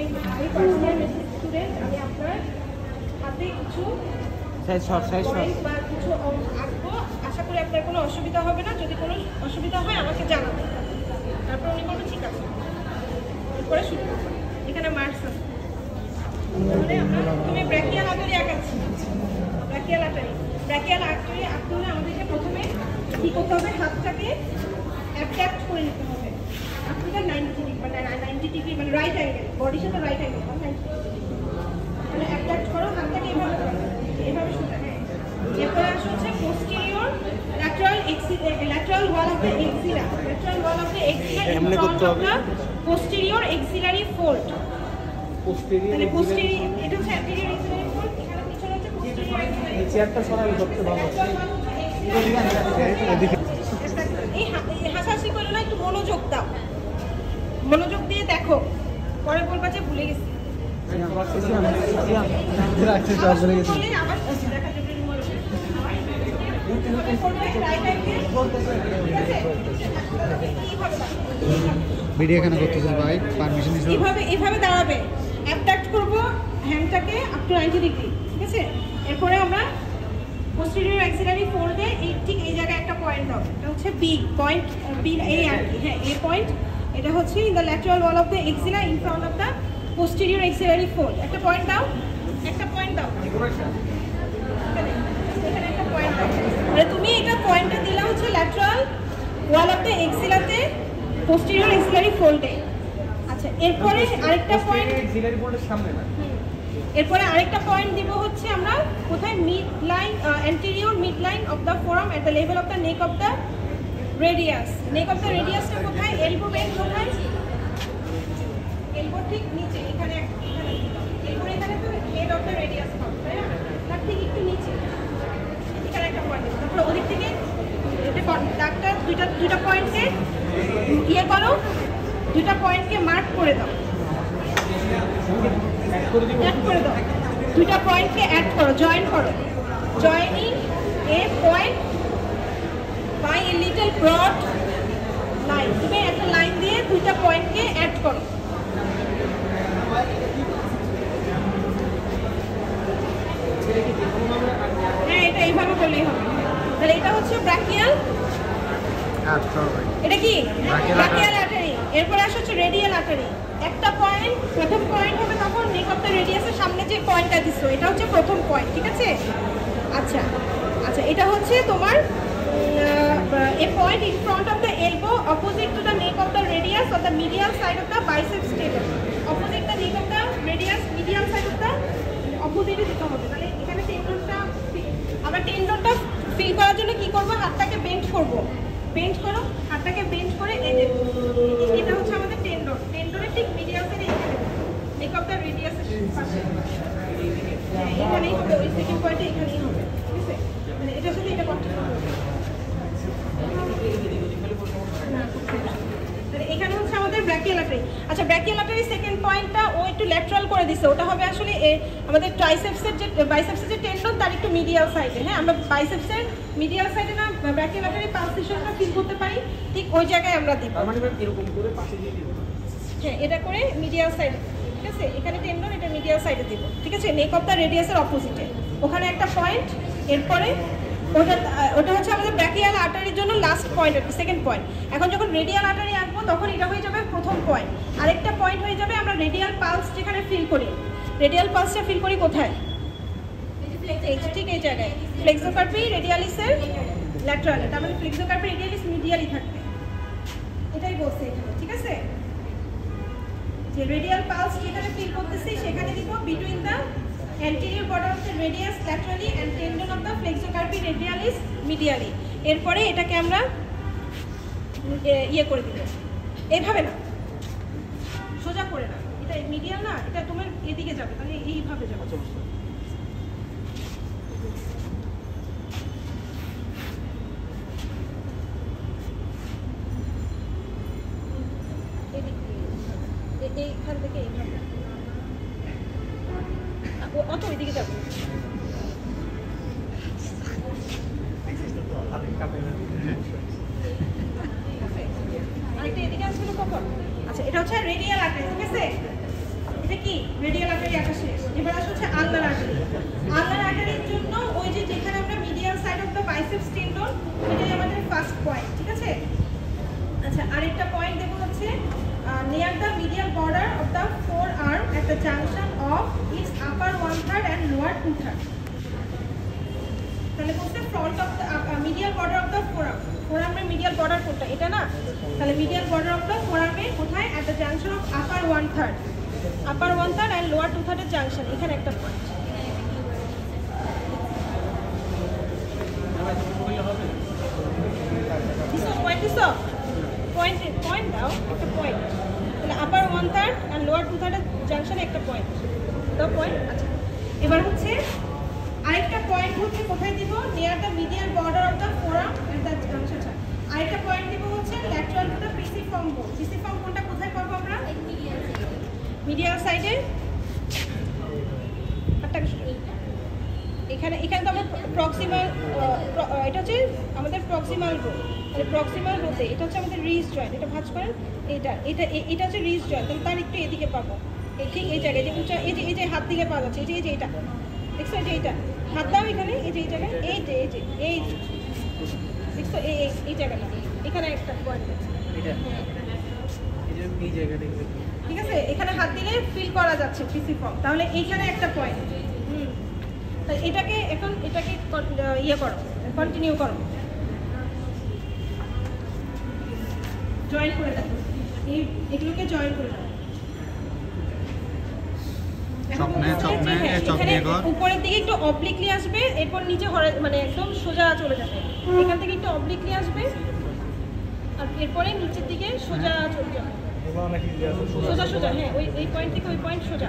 আমি personal student, আমি আপনার হাতে কিছু বা কিছু আঁকবো, আশা করি আপনার কোনো অসুবিধা হবে না। যদি কোনো অসুবিধা হয় আমাকে জানাবেন। তারপর উনি বলবো ঠিক আছে, এরপরে শুরু করবো। এখানে মার্কস আছে, তাহলে আমরা প্রথমে ব্র্যাকিয়াল আর্টারি আঁকাচ্ছি। ব্র্যাকিয়াল আর্টারি আঁকতে হলে আমাদেরকে প্রথমে কী করতে হবে, হাতটাকে অ্যাট্রাক্ট করে নিতে হবে। আপনাদের 90 ডিগ্রি মানে রাইট অ্যাঙ্গেল, বডির সাথে রাইট অ্যাঙ্গেল, মানে অ্যাট্রাক্ট করো হাতটাকে এভাবে সোজা। হ্যাঁ, এরপরে আসে হচ্ছে posterior lateral wall of the axilla, in front of the posterior axillary fold. তাহলে পোস্টেরিয়র, এটা হচ্ছে অ্যান্টেরিয়র এক্সিলারি ফোল্ড, এখানে পিছনে হচ্ছে পোস্টেরিয়র এক্সিলারি। এই চেয়ারটা সরাই করতে ভালো। এই হাসাহাসি করো না, একটু মনোযোগ দাও, মনোযোগ দিয়ে দেখো, পরে বলবা যে ভুলে গেছি। ভিডিও এখানে করতেছেন ভাই, পারমিশন নিতে হবে। এইভাবে দাঁড়াবে, অ্যাট্রাক্ট করব হ্যান্ডটাকে আপ টু 90 ডিগ্রি, ঠিক আছে। এরপরে আমরা পোস্টেরিয়র অ্যাক্সিলারি ফোল্ডে ঠিক এই জায়গায় একটা পয়েন্ট দাও, এটা হচ্ছে বি পয়েন্ট, বি এই আর কি। হ্যাঁ, এ পয়েন্ট, এটা হচ্ছে in the lateral wall of the axilla in front of the posterior axillary fold. একটা পয়েন্ট দাও, একটা পয়েন্ট দাও, এখানে একটা পয়েন্ট দাও। মানে তুমি এটা পয়েন্টটা দিলা হচ্ছে ল্যাটারাল ওয়াল অফ দ্য এক্সিলাতে পোস্টেরিয়র অ্যাক্সিলারি ফোল্ডে। আচ্ছা, এরপরে আরেকটা পয়েন্ট অ্যাক্সিলারি ফোল্ডের সামনে না, এরপরে আরেকটা পয়েন্ট দিব হচ্ছে আমরা কোথায়, mid line, anterior mid line of the forearm at the level of the neck of the radius. Neck of the রেডিয়াসটা কোথায়, এলবো বেন্ড কোথায়, এলবো ঠিক নিচে, এখানে এরপর এখানে তো হেড অফ দ্য রেডিয়াস পাবো, তাই না? তার ঠিক একটু নিচে এখানে একটা পয়েন্ট দেবো। তারপরে ওদিক থেকে ডাক্তার দুইটা পয়েন্টকে ইয়ে করো, দুইটা পয়েন্টকে মার্ক করে দাও, অ্যাড করে দাও, দুইটা পয়েন্টকে অ্যাড করো, জয়েন করো। Joining a point by a little broad line, তুমি একটা লাইন দিয়ে দুইটা পয়েন্টকে অ্যাড করো। হ্যাঁ, এটা এইভাবে করলেই হবে। তাহলে এটা হচ্ছে ব্র্যাকিয়াল, এটা কি ব্র্যাকিয়াল আর্টারি। এরপর আসে হচ্ছে রেডিয়াল আর্টারি। একটা পয়েন্ট, প্রথম পয়েন্ট হবে তখন নেক অফ দ্য রেডিয়াসের সামনে যে পয়েন্টটা দিছো, এটা হচ্ছে প্রথম পয়েন্ট, ঠিক আছে। আচ্ছা, এটা হচ্ছে তোমার a point in front of the elbow opposite to the neck of the radius of the medial side of the biceps table. Opposite the neck of the radius, medial side of the অপোজিটে দিতে হবে। তাহলে এখানে টেন্ডনটা, আবার টেন্ডনটা feel করার জন্য কি করবো, হাতটাকে বেন্ড করবো, বেন্ড করো, হাতটাকে বেন্ড করে এই যে এটা হচ্ছে আমাদের টেন্ডন, টেন্ডনের ঠিক মিডিয়াল সাইডে এখানে নেক অফ দ্য রেডিয়াসের পাশে এখানেই হবে, ওই সেকেন্ড পয়েন্টে এখানেই হবে, ঠিক আছে। মানে এটার সাথে এটা করতে হবে। এখানে হচ্ছে আমাদের ব্র্যাকিয়াল আর্টারি। আচ্ছা, ব্র্যাকিয়াল আর্টারি সেকেন্ড পয়েন্টটা ও একটু ল্যাটারাল করে দিছে, ওটা হবে আসলে আমাদের ট্রাইসেপসের যে বাইসেপসের যে টেন্ডন তার একটু মিডিয়াল সাইডে। হ্যাঁ, আমরা বাইসেপসের মিডিয়াল সাইডে না ব্র্যাকিয়াল আর্টারি পালসেশনটা ফিল করতে পারি, ঠিক ওই জায়গায় আমরা দিব। মানে এরকম করে পাশে দিয়ে দিব। হ্যাঁ, এটা করে মিডিয়াল সাইডে, ঠিক আছে। এখানে টেন্ডন, এটা মিডিয়াল সাইডে দিব, ঠিক আছে। নেক অফ দ্য রেডিয়াসের অপোজিটে ওখানে একটা পয়েন্ট। এরপরে ওটা হচ্ছে আমাদের ব্র্যাকিয়াল আর্টারির জন্য লাস্ট পয়েন্ট, সেকেন্ড পয়েন্ট। এখন যখন রেডিয়াল আর্টারি আঁকবো তখন এটা হয়ে যাবে প্রথম পয়েন্ট। আরেকটা পয়েন্ট হয়ে যাবে আমরা রেডিয়াল পালস যেখানে ফিল করি। রেডিয়াল পালসটা ফিল করি কোথায়, ঠিক এই জায়গায়, ফ্লেক্সোকার্পি রেডিয়ালিসের ল্যাটারালে। তার মানে ফ্লেক্সোকার্পি রেডিয়ালিস মিডিয়ালি থাকবে, এটাই বলছে এখানে, ঠিক আছে। যে রেডিয়াল পালস যেখানে ফিল করতেছি সেখানে দিব between the anterior border of the radius laterally and tendon of the flexocarpi radialis medially। এরপরে এটাকে আমরা ইয়ে করে দিব, এইভাবে না, সোজা করে না, এটা মিডিয়াল না, এটা তোমার এদিকে যাবে, তাহলে এইভাবে যাবে। এইখান থেকে এইভাবে অত ওইদিকে যাবে। আরেকটা এদিকে আসছিল কখন। আচ্ছা, এটা হচ্ছে রেডিয়াল আর্টারি, ঠিক আছে। এটা কি রেডিয়াল আর্টারি আঁকা শেষ। এবার আসছে হচ্ছে আলনার আর্টারি। আলনার আর্টারির জন্য ওই যে যেখানে আমরা medial side of the biceps tendon, এটাই আমাদের ফার্স্ট পয়েন্ট, ঠিক আছে? আচ্ছা, আরেকটা পয়েন্ট দেবো হচ্ছে near the medial border of the forearm at the junction of its upper 1/3 and lower 2/3। তাহলে বলছে front of the medial border of the forearm. ফোর আর্মের মিডিয়াল বর্ডার কোনটা? এটা না? তাহলে মিডিয়াল বর্ডার অফ দ্য ফোর আর্মে কোথায়? At the junction of upper 1/3 and lower 2/3 এর জাংশন, এখানে একটা পয়েন্ট। পয়েন্ট দাও, একটা পয়েন্ট। তাহলে আপার 1/3 আর লোয়ার 2/3 এর জাংশনে একটা পয়েন্ট দাও, পয়েন্ট। আচ্ছা, এবার হচ্ছে আরেকটা পয়েন্ট হচ্ছে কোথায় দিব? Near the medial border of the foramen and the junction. আরেকটা পয়েন্ট দিব হচ্ছে lateral to the pisiform bone. Pisiform বোনটা কোথায় পাবো আমরা? মিডিয়াল সাইডে। এখানে তো আমরা প্রক্সিমাল, এটা হচ্ছে আমাদের প্রক্সিমাল রো। তাহলে প্রক্সিমাল রোতে এটা হচ্ছে আমাদের রিজ জয়েন্ট, এটা ভাঁজ করেন, এটা হচ্ছে রিজ জয়েন্ট। তাহলে তার একটু এদিকে পাবো, ঠিক এই জায়গায়, এই যে হাত দিকে পাওয়া যাচ্ছে, এই যে এটা দেখছো, এইটা হাত দাও এখানে, এই যে এই জায়গায়, এই দেখছো, এই জায়গাটা, এখানে একটা পয়েন্ট আছে, ঠিক আছে? এখানে হাত দিলে ফিল করা যাচ্ছে পিসিফর্ম। তাহলে এইখানে একটা পয়েন্ট। তাহলে এটাকে এখন ইয়ে করো, কন্টিনিউ করো, জয়েন করে দাও, এগুলোকে জয়েন করে দাও। উপরের দিকে একটু অবলিকলি আসবে, এরপর নিচে মানে একদম সোজা চলে যাবে। এখান থেকে একটু অবলিকলি আসবে আর এরপরে নিচের দিকে সোজা চলে যাবে, সোজা। হ্যাঁ, এই পয়েন্ট থেকে ওই পয়েন্ট সোজা।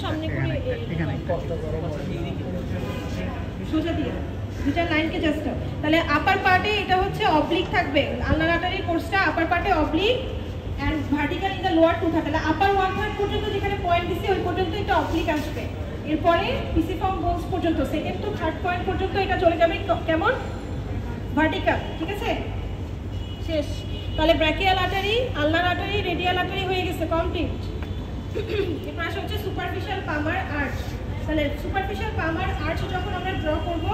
সামনে করে সোজা দিয়ে দুটা লাইনকে জাস্ট। তাহলে আপার পার্টে এটা হচ্ছে অবলিক থাকবে, আলনার আর্টারির কোর্সটা আপার পার্টে oblique and vertical in the lower 2/3। তাহলে আপার 1/3 পর্যন্ত যেখানে পয়েন্ট দিছি ওই পর্যন্ত একটা অবলিক আসবে। এরপরে পিসিফর্ম বোনস পর্যন্ত সেকেন্ড টু থার্ড পয়েন্ট পর্যন্ত এটা চলে যাবে কেমন? ভার্টিক্যাল, ঠিক আছে? শেষ। তাহলে brachial artery, ulnar artery, radial artery হয়ে গেছে, কমপ্লিট। এরপর আসা হচ্ছে সুপারফিশিয়াল পামার আর্চ। তাহলে সুপারফিশিয়াল পামার আর্চ যখন আমরা ড্র করব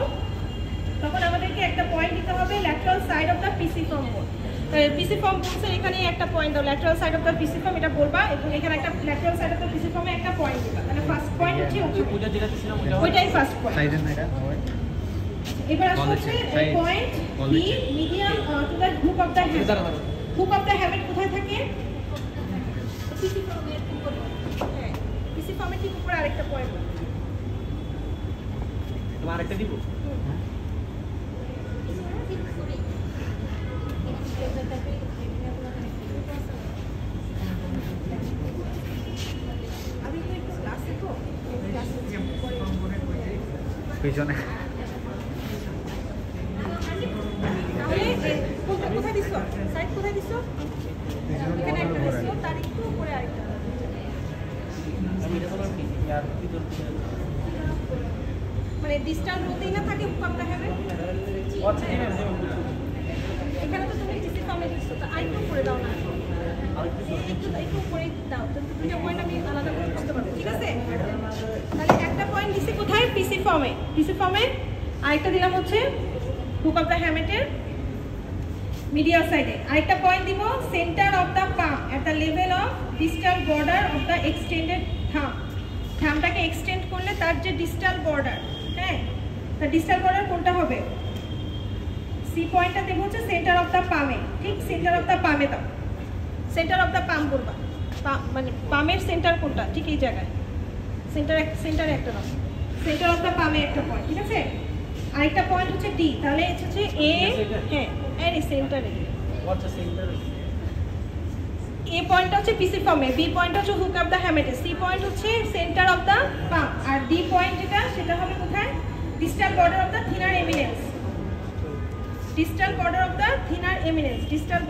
তখন আমাদেরকে একটা পয়েন্ট দিতে হবে lateral side of the pisiform bone. Pisiform বোনসের এখানে একটা পয়েন্ট দাও, lateral side of the pisiform এটা বলবা, এবং এখানে একটা ল্যাটারাল সাইড অফ দ্য পিসিফর্মে একটা পয়েন্ট দিবা। তাহলে ফার্স্ট পয়েন্ট হচ্ছে ওইটাই ফার্স্ট পয়েন্ট। এবার আসছে হচ্ছে point B, medium to the hook of the hamate. Hook of the hamate কোথায় থাকে? পিসিফর্মের উপরে। হ্যাঁ, পিসিফর্মের ঠিক উপরে আরেকটা পয়েন্ট। তোমার আরেকটা দিব? আমি তো একটু ক্লাসে তো পিছনে কোথায় দিচ্ছ? সাইড কোথায় দিচ্ছ? এখানে একটা দিচ্ছ, তার একটু উপরে আরেকটা। মানে ডিস্টাল রোতেই না থাকে হুক অফ দ্য হ্যামেট। এখানে তো তুমি পিসিফর্মে দিচ্ছ, তো আরেকটু উপরে দাও না, একটু উপরে দাও, তো দুটো পয়েন্ট আমি আলাদা করে বুঝতে পারবো, ঠিক আছে? তাহলে একটা পয়েন্ট দিচ্ছি কোথায়? পিসিফর্মে। আরেকটা দিলাম হচ্ছে হুক অফ দ্য হ্যামেটের মিডিয়াল সাইডে। আরেকটা পয়েন্ট দিব centre of the palm at the level of distal border of the extended থাম। থামটাকে এক্সটেন্ড করলে তার যে ডিস্টাল বর্ডার, হ্যাঁ, তার ডিস্টাল বর্ডার কোনটা হবে? সি পয়েন্টটা দেবো হচ্ছে সেন্টার অফ দ্য পামে, ঠিক? সেন্টার অফ দ্য পামে দাও, সেন্টার অফ দ্য পাম বলবা, মানে পামের সেন্টার কোনটা, ঠিক এই জায়গায় সেন্টারে একটা দাও, সেন্টার অফ দ্য পামে একটা পয়েন্ট, ঠিক আছে? আরেকটা পয়েন্ট হচ্ছে ডি। তাহলে হচ্ছে এ, হ্যাঁ, এই সেন্টারে। এ পয়েন্টটা হচ্ছে পিসিফর্মে, বি পয়েন্টটা হচ্ছে হুক অফ দ্য হ্যামেটে, সি পয়েন্ট হচ্ছে সেন্টার অফ দ্য পাম, আর ডি পয়েন্ট যেটা সেটা হবে কোথায়? Distal border of the thenar eminence. Distal border of the thenar eminence, distal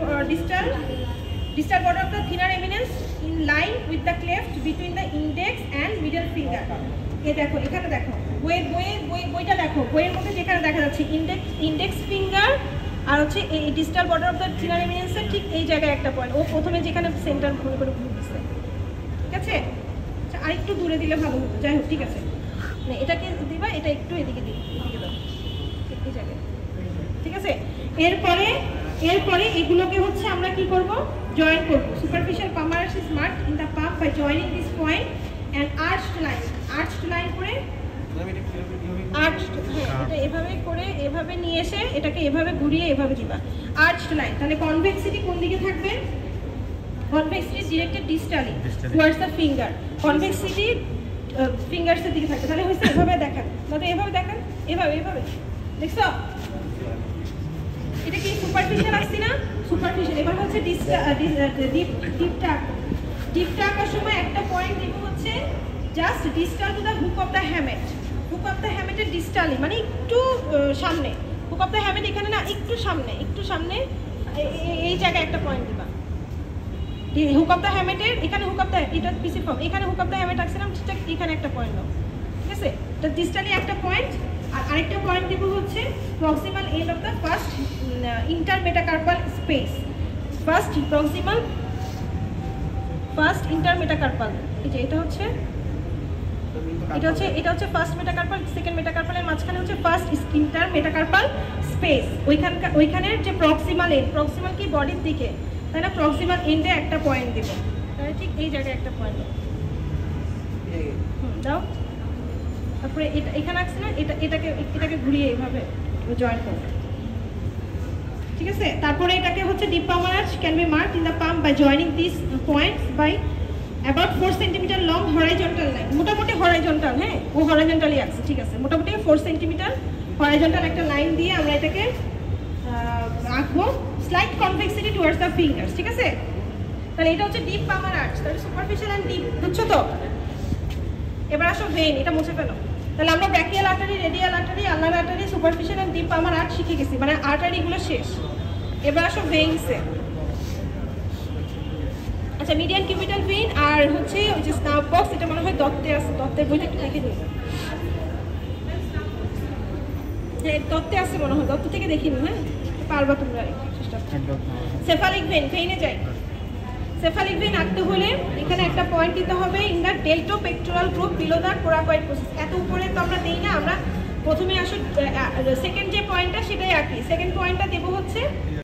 border of the thinner eminence in line with the cleft between the index and middle finger. এই দেখো, এখানে দেখো, বইটা দেখো, বইয়ের মধ্যে যেখানে দেখা যাচ্ছে ইন্ডেক্স ফিঙ্গার আর হচ্ছে এই distal border of the thenar এমিনেন্সের ঠিক এই জায়গায় একটা পয়েন্ট। ও প্রথমে যেখানে সেন্টার ঘুরে ঘুরে ঘুরে দিচ্ছে, ঠিক আছে? আচ্ছা আরেকটু দূরে দিলে ভালো হতো, যাই হোক ঠিক আছে। না এটাকে দিবা, এটা একটু এদিকে দিই, এদিকে দাও এই জায়গায়, ঠিক আছে? এরপরে এগুলোকে হচ্ছে আমরা কি করব, জয়েন করব। Superficial palmar arch is marked in the পাম্প by joining this point and arched line করে এটা এভাবে করে এভাবে নিয়ে এসে এটাকে এভাবে ঘুরিয়ে এভাবে দিবা, আর্চড লাইন। তাহলে কনভেক্সিটি কোন দিকে থাকবে? Convexity directed ডিস্টালি towards the finger, convexity ফিঙ্গারসের দিকে থাকবে। তাহলে হচ্ছে এভাবে দেখান, তাহলে এভাবে দেখান, এভাবে দেখছো? এটা কি সুপারফিশিয়াল আসছে না? সুপারফিশিয়াল। এবার হচ্ছে ডিপটা আঁকার সময় একটা পয়েন্ট দিব হচ্ছে just distal to the hook of the hamate. Hook of the হ্যামেটের ডিস্টালি মানে একটু সামনে, হুক অফ দ্য হ্যামেট এখানে না, একটু সামনে এই জায়গায় একটা পয়েন্ট দিবা। হুক অফ দ্য হ্যামেটের এখানে হুক অফ দ্য, এটা পিসি ফর্ম, এখানে হুক অফ দ্য হ্যামেট রাখছিলাম, ঠিক এখানে একটা পয়েন্ট দাও, ঠিক আছে? এটা ডিস্টালি একটা পয়েন্ট। আর আরেকটা পয়েন্ট দিব হচ্ছে proximal end of the first intermetacarpal space. First intermetacarpal, এই যে এটা হচ্ছে ফার্স্ট মেটাকার্পাল, সেকেন্ড মেটাকার্পালের মাঝখানে হচ্ছে ফার্স্ট ইন্টারমেটাকার্পাল স্পেস। ওইখানের যে প্রক্সিমাল কি বডির দিকে, তাই না? প্রক্সিমাল এন্ডে একটা পয়েন্ট দিব, তাহলে ঠিক এই জায়গায় একটা পয়েন্ট দাও। তারপরে এটা এখানে আসছে না, এটাকে ঘুরিয়ে এইভাবে জয়েন করব, ঠিক আছে? তারপরে এটাকে হচ্ছে deep palmar arch can be marked in the পাম্প by joining this points by about 4 cm long horizontal line, মোটামুটি হরাইজন্টাল, হ্যাঁ ও হরাইজন্টালি আছে, ঠিক আছে? মোটামুটি 4 cm হরাইজন্টাল একটা লাইন দিয়ে আমরা এটাকে আঁকবো, slight convexity towards the fingers, ঠিক আছে? তাহলে এটা হচ্ছে ডিপ পামার আর্চ, তাহলে সুপারফিশিয়াল এন্ড ডিপ, বুঝছো তো? এবার আসো ভেইন, এটা মুছে ফেলো। তাহলে আমরা brachial artery, radial artery, ulnar artery, superficial and deep palmar arch শিখে গেছি, মানে আর্টারিগুলো শেষ। এবার আসো ভেইনসে। আচ্ছা মিডিয়ান কিউবিটাল ভেইন আর হচ্ছে ওই যে স্নাপ বক্স, এটা মনে হয় দত্তে আছে, দত্তের বইটা একটু দেখে নিই। হ্যাঁ দত্তে আছে মনে হয়, দত্ত থেকে দেখে নিই। হ্যাঁ পারবা তোমরা, চেষ্টা করো। সেফালিক ভেইনে যাই। সেফালিক ভেইন আঁকতে হলে এখানে একটা পয়েন্ট দিতে হবে in the deltopectoral groove below the coracoid process. এত উপরে তো আমরা দেই না, আমরা প্রথমে আসলে সেকেন্ড যে পয়েন্টটা সেটাই আঁকি। সেকেন্ড পয়েন্টটা দেবো হচ্ছে